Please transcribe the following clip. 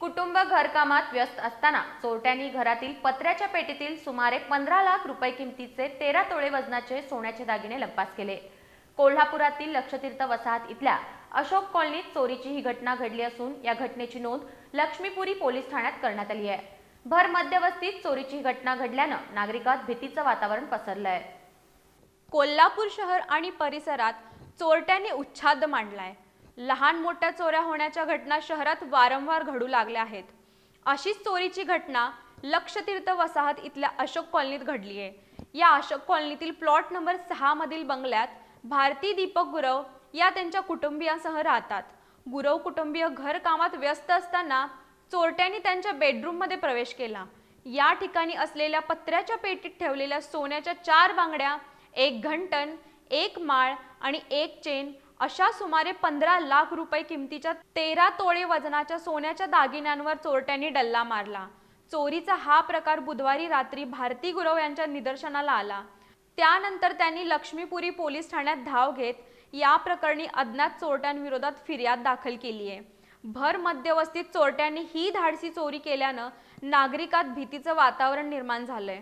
कुटुंब घरकामात व्यस्त असताना चोरट्यांनी घरातील पत्र्याच्या पेटीतील सुमारे 15 लाख रुपये किमतीचे 13 तोळे वजनाचे सोन्याचे दागिने लंपास केले। कोल्हापुरातील लक्षतीर्थ वसाहत इथल्या अशोक कॉलनीत चोरीची ही घटना घडली असून या घटनेची नोंद लक्ष्मीपुरी पोलीस ठाण्यात करण्यात आली आहे। भर मध्यवस्तीत चोरीची ही घटना घडल्यानं नागरिकात भीतीचं वातावरण पसरलंय। कोल्हापूर शहर आणि परिसरात चोरट्यांनी उच्छाद मांडलाय। लहान मोठ्या चोऱ्या होण्याच्या घटना शहरात वारंवार घडू लागल्या आहेत। अशीच चोरीची घटना लक्षतीर्थ वसाहत इथल्या अशोक कॉलनीत घडली आहे। या अशोक कॉलनीतील प्लॉट नंबर 6 मधील बंगल्यात भारती दीपक गुरव या त्यांच्या कुटुंबियांसह राहतात। गुरव कुटुंबीय घर कामात व्यस्त असताना चोरट्यांनी त्यांच्या बेडरूम मध्ये प्रवेश केला। या ठिकाणी असलेल्या पत्र्याच्या पेटीत ठेवलेल्या सोन्याच्या 4 बांगड्या, एक घंटन, एक माळ आणि एक चेन अशा सुमारे 15 लाख रुपये किमतीच्या 13 तोळे वजनाच्या सोन्याच्या दागिन्यांवर चोरट्यांनी डल्ला मारला। चोरीचा हा प्रकार बुधवारी रात्री भारती गुरव यांच्या निदर्शनाला आला। त्यानंतर त्यांनी लक्ष्मीपुरी पोलीस ठाण्यात धाव घेत या प्रकरणी अज्ञात चोरट्यांविरोधात फिर्याद दाखल केली आहे। भर मध्यवस्तीत चोरट्यांनी ही धाडसी चोरी केल्यानं नागरिकात भीतीचं वातावरण निर्माण झालंय।